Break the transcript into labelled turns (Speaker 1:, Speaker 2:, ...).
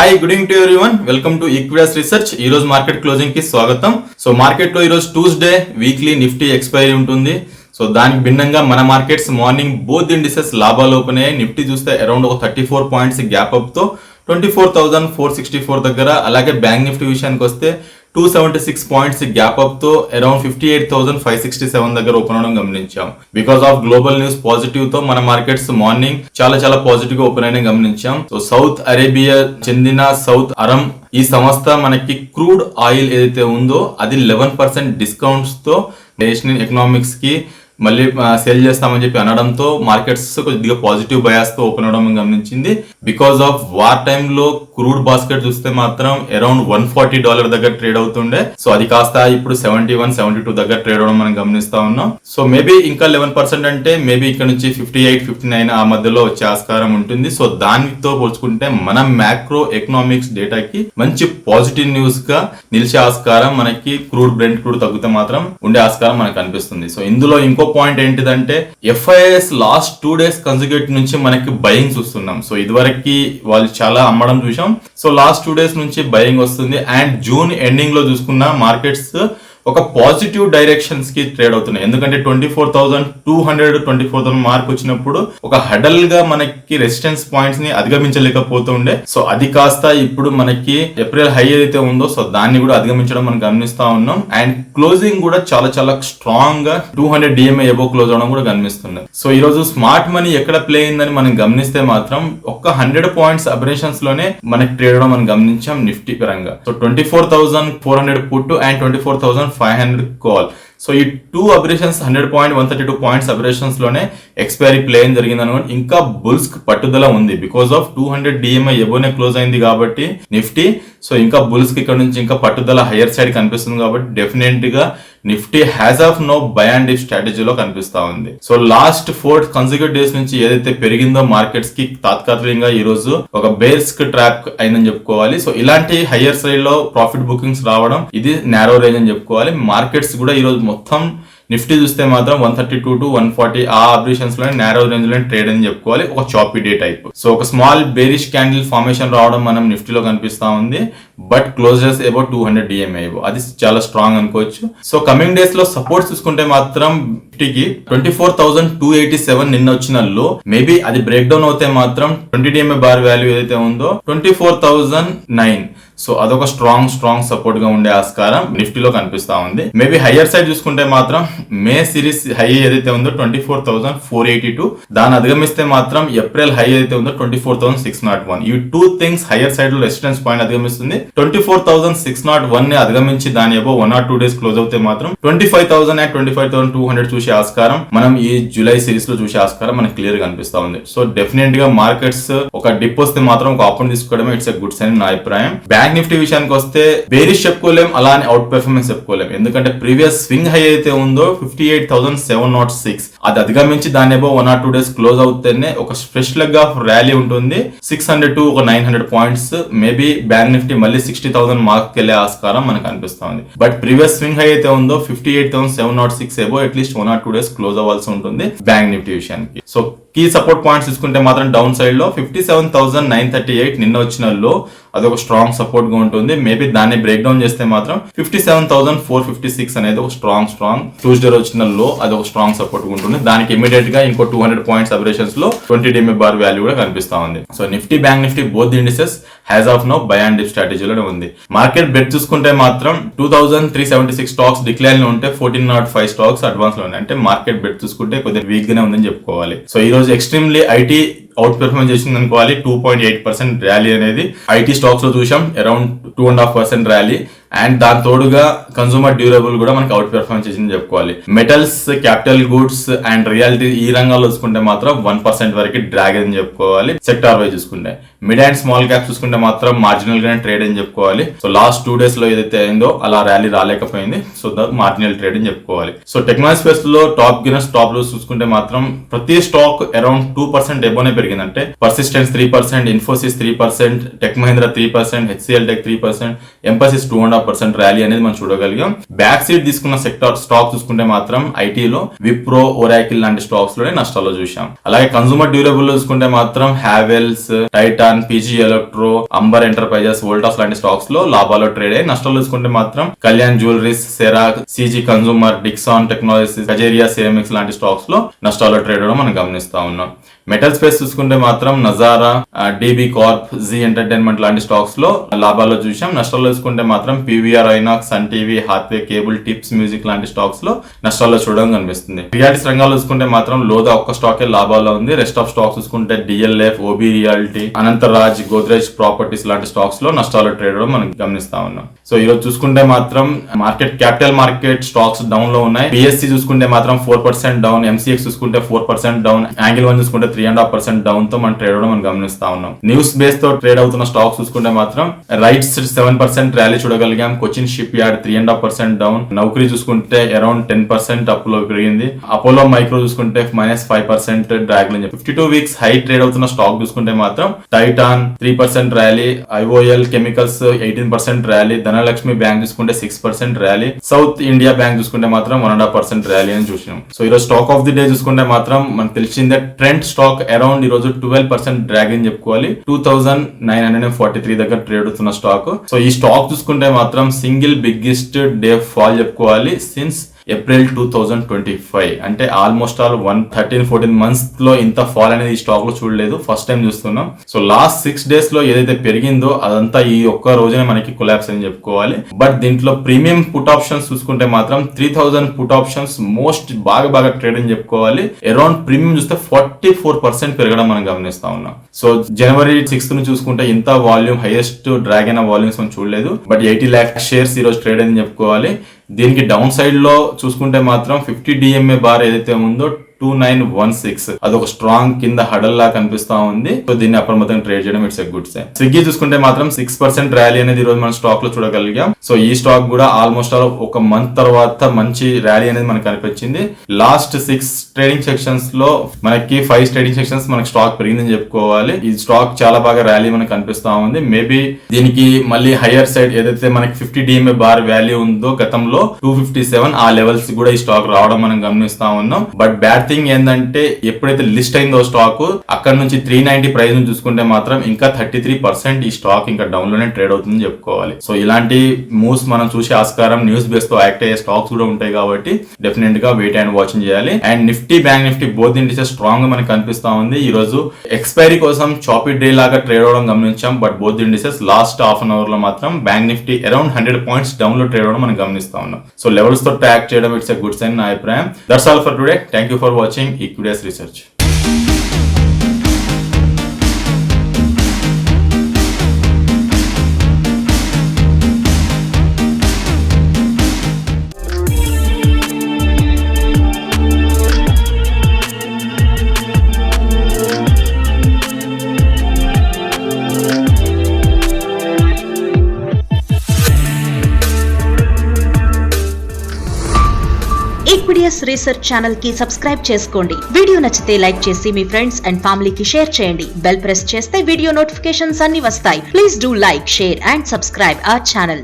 Speaker 1: Hi, good evening to everyone. Welcome to Equitas research. ఈ రోజు market closing కి స్వాగతం. సో మార్కెట్ లో ఈ రోజు ట్యూస్డే వీక్లీ నిఫ్టీ ఎక్స్పైరీ ఉంటుంది. సో దానికి భిన్నంగా మన మార్కెట్స్ మార్నింగ్ బోత్ ఇండిసెస్ లాభాలు ఓపెన్ అయ్యాయి. నిఫ్టీ చూస్తే అరౌండ్ ఒక 34 పాయింట్స్ గ్యాప్ అప్ తో 24,464 దగ్గర, అలాగే బ్యాంక్ నిఫ్టీ విషయానికి వస్తే 276 పాయింట్స్ గ్యాప్ అప్ తో అరౌండ్ 58,567 దగ్గర ఓపెన్ అవడం గమనించాం. Because of global news positive తో మన మార్కెట్స్ మార్నింగ్ చాలా పాజిటివ్ గా ఓపెన్ అయినా గమనించాం. సో సౌత్ అరేబియా చెందిన సౌత్ అరమ్ ఈ సంస్థ మనకి క్రూడ్ ఆయిల్ ఏదైతే ఉందో అది 11% డిస్కౌంట్స్ తో నేషనల్ ఎకనామిక్స్ కి మళ్ళీ సేల్ చేస్తామని చెప్పి అనడంతో మార్కెట్స్ కొద్దిగా పాజిటివ్ బయాస్ తో ఓపెన్ అవడం గమనించింది. బికాస్ ఆఫ్ వార్ టైమ్ లో క్రూడ్ బాస్కెట్ చూస్తే మాత్రం అరౌండ్ $140 దగ్గర ట్రేడ్ అవుతుండే. సో అది కాస్త ఇప్పుడు 71, 72 దగ్గర ట్రేడ్ అవడం మనం గమనిస్తా ఉన్నాం. సో మేబీ ఇంకా 11% అంటే మేబీ ఇక్కడ నుంచి 58, 59 ఆ మధ్యలో వచ్చే ఆస్కారం ఉంటుంది. సో దానితో పోల్చుకుంటే మన మ్యాక్రో ఎకనామిక్స్ డేటాకి మంచి పాజిటివ్ న్యూస్ గా నిలిచే ఆస్కారం మనకి బ్రెంట్ క్రూడ్ తగ్గితే మాత్రం ఉండే ఆస్కారం మనకు కనిపిస్తుంది. సో ఇందులో ఇంకో పాయింట్ ఏంటిదంటే FIS లాస్ట్ 2 days కన్సిక్యూటివ్ నుంచి మనకి బయింగ్ చూస్తున్నాం. సో ఇదివరకు వాళ్ళు చాలా అమ్మడం చూసాం. సో లాస్ట్ 2 days నుంచి బయింగ్ వస్తుంది. అండ్ జూన్ ఎండింగ్ లో చూసుకున్న మార్కెట్స్ ఒక పాజిటివ్ డైరెక్షన్స్ కి ట్రేడ్ అవుతున్నాయి. ఎందుకంటే 24,200 24,000 మార్క్ వచ్చినప్పుడు ఒక హడల్ గా మనకి రెసిస్టెన్స్ పాయింట్స్ ని అధిగమించలేకపోతుండే. సో అది కాస్త ఇప్పుడు మనకి ఏప్రిల్ హై ఏదైతే ఉందో సో దాన్ని కూడా అధిగమించడం మనం గమనిస్తా ఉన్నాం. అండ్ క్లోజింగ్ కూడా చాలా స్ట్రాంగ్ గా 200 DMA ఎబో క్లోజ్ అవడం కూడా కనిపిస్తుంది. సో ఈ రోజు స్మార్ట్ మనీ ఎక్కడ ప్లే అయిందని మనం గమనిస్తే మాత్రం ఒక్క 100 పాయింట్స్ అబరేషన్స్ లోనే మనకి ట్రేడ్ అవడం మనం గమనించాం నిఫ్టీ పరంగా. So 24,400 put and 24,500 call. So ఈ 2 అబరేషన్స్ 100.132 పాయింట్స్ అబరేషన్స్ లోనే ఎక్స్పైరీ ప్లే జరిగింది అనుకోండి. ఇంకా బుల్స్ పట్టుదల ఉంది. బికాస్ ఆఫ్ 200 DMA ఎబోనే క్లోజ్ అయింది కాబట్టి నిఫ్టీ. సో ఇంకా బుల్స్ కి ఇక్కడ నుంచి ఇంకా పట్టుదల హయ్యర్ సైడ్ కనిపిస్తుంది కాబట్టి డెఫినెట్ గా Nifty has of no buy and dip స్ట్రాటజీలో కనిపిస్తా ఉంది. సో లాస్ట్ 4 కన్సిక్యూటివ్ డేస్ నుంచి ఏదైతే పెరిగిందో మార్కెట్స్ కి తాత్కాలికంగా ఈ రోజు ఒక బేర్స్ కి ట్రాప్ అయిందని చెప్పుకోవాలి. సో ఇలాంటి హయ్యర్ సైడ్ లో ప్రాఫిట్ బుకింగ్స్ రావడం ఇది నారో రేంజ్ అని చెప్పుకోవాలి. మార్కెట్స్ కూడా ఈ రోజు మొత్తం నిఫ్టీ చూస్తే మాత్రం 132 to 140 ఆ అబ్రిషన్స్ లో నారో రేంజ్ లో ట్రేడ్ అని చెప్పుకోవాలి. ఒక చాపీ డే టైప్. సో ఒక స్మాల్ బేరిష్ క్యాండిల్ ఫార్మేషన్ రావడం మనం నిఫ్టీలో కనిపిస్తా ఉంది. బట్ క్లోజర్స్ అబౌట్ 200 DMA అది చాలా స్ట్రాంగ్ అనుకోవచ్చు. సో కమింగ్ డేస్ లో సపోర్ట్ చూసుకుంటే మాత్రం నిఫ్టీకి 24,287 నిన్న వచ్చిన లో మేబీ అది బ్రేక్ డౌన్ అవుతే మాత్రం 20 DMA బార్ వాల్యూ ఏదైతే ఉందో 24,009. సో అదొక స్ట్రాంగ్ సపోర్ట్ గా ఉండే ఆస్కారం నిఫ్టీలో కనిపిస్తా ఉంది. మేబీ హయ్యర్ సైడ్ చూసుకుంటే మాత్రం మే సిరీస్ హై ఏదైతే ఉందో 24,482 దాన్ని అధిగమిస్తే మాత్రం ఏప్రిల్ హై ఏదైతే ఉందో 24,601. ఈ 2 థింగ్స్ హయ్యర్ సైడ్ లో రెసిస్టెన్స్ పాయింట్ అధిగమిస్తుంది. 24,601 ని అధిగమించి దాని ఏవో 1 or 2 days క్లోజ్ అవుతే మాత్రం 25,000 and 25,200 చూసే ఆస్కారం మనం ఈ జూలై సిరీస్ లో చూసే ఆస్కారం మనకి క్లియర్ గా కనిపిస్తా ఉంది. సో డెఫినెట్ గా మార్కెట్స్ ఒక డిప్ వస్తే మాత్రం ఒక ఆపన్ తీసుకోవడమే ఇట్స్ ఎ గుడ్ సైన్ నా అభిప్రాయం. బ్యాంక్ నిఫ్టీ విషయానికి వస్తే బేరిష్ చెప్పుకోలేం, అలానే అవుట్ పెర్ఫార్మెన్స్ చెప్పుకోలేం. ఎందుకంటే ప్రీవియస్ స్వింగ్ హై అయితే ఉందో 58,706 అది అధిగమించి దాని ఏవో 1 or 2 days క్లోజ్ అవుతేనే ఒక ఫ్రెష్ లెగ్ ఆఫ్ ర్యాలీ ఉంటుంది. 600 to 900 points maybe bank Nifty మళ్ళీ 60,000 మార్క్ వెళ్ళే ఆస్కారం మనకు అనిపిస్తుంది. బట్ ప్రీవియస్ స్వింగ్ హై అయితే ఉందో 58,706 ఏవో అట్లీస్ట్ 1 or 2 days క్లోజ్ అవ్వాల్సి ఉంటుంది బ్యాంక్ నిఫ్టీ విషయానికి. సో కీ సపోర్ట్ పాయింట్స్ తీసుకుంటే మాత్రం డౌన్ సైడ్ లో 57,938 నిన్న వచ్చిన లో అదొక స్ట్రాంగ్ సపోర్ట్ గా ఉంటుంది. మేబీ దాన్ని బ్రేక్ డౌన్ చేస్తే మాత్రం 57,456 అనేది ఒక స్ట్రాంగ్ ట్యూస్డే వచ్చిన లో అదొక స్ట్రాంగ్ సపోర్ట్ గా ఉంటుంది. దానికి ఇమీడియట్ గా ఇంకో 200 పాయింట్స్ అబరేషన్స్ లో 20 DMA బార్ వాల్యూ కూడా కనిపిస్తా ఉంది. So nifty bank nifty both indices has of no buy and dip స్ట్రాటజీలోనే ఉంది. మార్కెట్ బెట్ చూసుకుంటే మాత్రం 2,376 స్టాక్స్ డిక్లైన్ లో ఉంటే 1405 స్టాక్స్ అడ్వాన్స్ లో ఉన్నాయి. అంటే మార్కెట్ బెట్ చూసుకుంటే కొద్దిగా వీక్ గానే ఉందని చెప్పుకోవాలి. సో ఈ రోజు ఎక్స్ట్రీమ్లీ ఐటీ అవుట్ పెర్ఫార్మెన్స్ చేసింది అనుకోవాలి. 2.8% ర్యాలీ అనేది ఐటీ స్టాక్స్ లో చూసాం. Around 2.5% rally. అండ్ దాని తోడుగా కన్సూమర్ డ్యూరబుల్ కూడా మనకి అవుట్ పెర్ఫార్మెన్స్ చేసింది చెప్పుకోవాలి. Metals, capital goods and reality ఈ రంగాల్లో చూసుకుంటే మాత్రం 1% వరకు డ్రాగ్ అని చెప్పుకోవాలి. సెక్టార్ వైజ్ చూసుకుంటే మిడ్ అండ్ స్మాల్ క్యాప్ చూసుకుంటే మాత్రం మార్జినల్ గానే ట్రేడ్ అని చెప్పుకోవాలి. సో లాస్ట్ 2 days లో ఏదైతే అయిందో అలా ర్యాలీ రాలేకపోయింది. సో మార్జినల్ ట్రేడ్ అని చెప్పుకోవాలి. సో టెక్నాలజీ స్పేస్ లో టాప్ గినర్స్ టాప్ లో చూసుకుంటే మాత్రం ప్రతి స్టాక్ అరౌండ్ 2% ఎబోనే పెరిగిందంటే persistence 3%, Infosys 3%, tech Mahindra 3%, HCL tech 3%, Mphasis 2.5%, 3.5% rally అనేది మనం చూడగలిగాం. బ్యాక్ సీట్ తీసుకున్న సెక్టార్ స్టాక్ చూసుకుంటే మాత్రం ఐటీలో విప్రో, ఒరాకిల్ లాంటి స్టాక్స్ లోనే నష్టాల్లో చూసాం. అలాగే కన్సూమర్ డ్యూరబుల్ చూసుకుంటే మాత్రం హ్యావెల్స్, టైటాన్, పీజీ ఎలక్ట్రో, అంబర్ ఎంటర్ప్రైజెస్, వోల్టాస్ లాంటి స్టాక్స్ లో లాభాల్లో ట్రేడ్ అయ్యి. నష్టాలు చూసుకుంటే మాత్రం కళ్యాణ్ జ్యువెలరీస్, సెరాక్, సిజీ కన్సూమర్, డిక్సాన్ టెక్నాలజీస్, కజేరియా, సిఎంఎక్స్ లాంటి స్టాక్స్ లో నష్టాల్లో ట్రేడ్ అవడం మనం గమనిస్తా ఉన్నాం. మెటల్ స్పేస్ చూసుకుంటే మాత్రం నజారా, డిబి కార్ప్, జీ ఎంటర్టైన్మెంట్ లాంటి స్టాక్స్ లో లాభాల్లో చూసాం. నష్టాల్లో చూసుకుంటే మాత్రం పీవీఆర్, ఐనాక్స్, సన్ టీవీ, హాత్వే కేబుల్, టిప్స్ మ్యూజిక్ లాంటి స్టాక్స్ లో నష్టాల్లో చూడడం కనిపిస్తుంది. రియాలిటీస్ రంగాల్లో చూసుకుంటే మాత్రం లోదా ఒక్క స్టాకే లాభాల్లో ఉంది. రెస్ట్ ఆఫ్ స్టాక్స్ చూసుకుంటే DLF, OB reality, Anantharaj, Godrej properties లాంటి స్టాక్స్ లో నష్టాల్లో ట్రేడ్ అవడం మనం గమనిస్తా ఉన్నాం. సో ఈ రోజు చూసుకుంటే మాత్రం క్యాపిటల్ మార్కెట్ స్టాక్స్ డౌన్ లో ఉన్నాయి. బిఎస్సి చూసుకుంటే మాత్రం 4% డౌన్, ఎంసీఎక్స్ చూసుకుంటే 4% డౌన్, యాంగిల్ 1 చూసుకుంటే 3.5% డౌన్ తో మనం ట్రేడ్ అవడం మనం గమనిస్తా ఉన్నాం. న్యూస్ బేస్ తో ట్రేడ్ అవుతున్న స్టాక్స్ చూసుకుంటే మాత్రం రైట్స్ 7% ర్యాలీ చూడగలిగాం. కొచ్చిన్ షిప్ యార్డ్ 3.5% డౌన్, నౌకరీ చూసుకుంటే అరౌండ్ 10% అప్ లో పెరిగింది. అపోలో మైక్రో చూసుకుంటే -5% డ్రాగ్ అని చెప్పి 52 వీక్స్ హై ట్రేడ్ అవుతున్న స్టాక్ చూసుకుంటే మాత్రం Titan 3% rally, IOL chemicals 18% rally, Dhanalakshmi bank చూసుకుంటే 6% ర్యాలీ, సౌత్ ఇండియా బ్యాంక్ చూసుకుంటే మాత్రం 1.5% ర్యాలీ అని చూసినాం. సో ఈరోజు స్టాక్ ఆఫ్ ది డే చూసుకుంటే మాత్రం మనకు తెలిసిందే ట్రెండ్ స్టాక్ అరౌండ్ ఈ రోజు 12% డ్రాగ్ అని చెప్పుకోవాలి. 2943 దగ్గర ట్రేడ్ అవుతున్న స్టాక్. సో ఈ స్టాక్ చూసుకుంటే మాత్రం సింగిల్ బిగ్గెస్ట్ డే ఫాల్ చెప్పుకోవాలి సిన్స్ ఏప్రిల్ 2025. అంటే ఆల్మోస్ట్ ఆల్ 13-14 మంత్స్ లో ఇంత ఫాల్ అనేది ఈ స్టాక్ లో చూడలేదు, ఫస్ట్ టైం చూస్తున్నాం. సో లాస్ట్ 6 days లో ఏదైతే పెరిగిందో అదంతా ఈ ఒక్క రోజునే మనకి కొలాప్స్ అని చెప్పుకోవాలి. బట్ దీంట్లో ప్రీమియం పుట్ ఆప్షన్స్ చూసుకుంటే మాత్రం 3000 పుట్ ఆప్షన్స్ మోస్ట్ బాగా ట్రేడ్ అని చెప్పుకోవాలి. అరౌండ్ ప్రీమియం చూస్తే 44% పెరగడం మనం గమనిస్తా ఉన్నాం. సో జనవరి 6th ను చూసుకుంటే ఇంత వాల్యూమ్, హైయెస్ట్ డ్రాగ్ అయిన వాల్యూమ్స్ మనం చూడలేదు. బట్ 80 lakh షేర్స్ ఈ రోజు ట్రేడ్ అని చెప్పుకోవాలి. దీనికి డౌన్ సైడ్ లో చూసుకుంటే మాత్రం 50 DMA బార్ ఏదైతే ఉందో 2916 అదొక స్ట్రాంగ్ కింద హడల్ లా కనిపిస్తా ఉంది. సో దీన్ని అప్రమత్తంగా ట్రేడ్ చేయడం it's a good sign. Swiggy చూసుకుంటే మాత్రం 6% ర్యాలీ అనేది ఈ రోజు మన స్టాక్ లో చూడగలిగాం. సో ఈ స్టాక్ కూడా ఆల్మోస్ట్ ఆల్ ఒక మంత్ తర్వాత మంచి ర్యాలీ అనేది మనకు కనిపించింది. లాస్ట్ 6 ట్రేడింగ్ సెక్షన్స్ లో మనకి 5 ట్రేడింగ్ సెక్షన్స్ మనకి స్టాక్ పెరిగిందని చెప్పుకోవాలి. ఈ స్టాక్ చాలా బాగా ర్యాలీ మనకు కనిపిస్తా ఉంది. మేబీ దీనికి మళ్ళీ హైయర్ సైడ్ ఏదైతే మనకి 50 DMA బార్ వాల్యూ ఉందో గతంలో 257 ఆ లెవెల్స్ కూడా ఈ స్టాక్ రావడం మనం గమనిస్తా ఉన్నాం. బట్ బ్యాడ్ థింగ్ ఏంటంటే ఎప్పుడైతే లిస్ట్ అయిందో స్టాక్ అక్కడ నుంచి 390 ప్రైస్ ను చూసుకుంటే మాత్రం ఇంకా 33% ఈ స్టాక్ ఇంకా డౌన్ లోనే ట్రేడ్ అవుతుందని చెప్పుకోవాలి. సో ఇలాంటి మూవ్స్ మనం చూసే ఆస్కారం న్యూస్ బేస్ తో యాక్ట్ అయ్యే స్టాక్స్ కూడా ఉంటాయి కాబట్టి డెఫినెట్ గా వెయిట్ అండ్ వాచింగ్ చేయాలి. And Nifty, bank nifty both indices strong గా మనకి కనిపిస్తా ఉంది. ఈ రోజు ఎక్స్పైరీ కోసం చాపీ డే లాగా ట్రేడ్ అవడం గమనించాం. But both indices last half an hour లో మాత్రం bank Nifty around 100 points down లో ట్రేడ్ అవడం మనం గమనిస్తా ఉన్నాం. సో లెవెల్స్ తో ట్రాక్ చేయడం ఇట్స్ ఎ గుడ్ సైన్ నా అభిప్రాయం. That's all for today. Thank you for watching Equities Research.
Speaker 2: Equities Research channel కి సబ్స్క్రైబ్ చేసుకోండి. వీడియో నచ్చితే లైక్ చేసి మీ ఫ్రెండ్స్ అండ్ ఫ్యామిలీకి షేర్ చేయండి. బెల్ ప్రెస్ చేస్తే వీడియో నోటిఫికేషన్స్ అన్ని వస్తాయి. Please do like, share and subscribe our channel.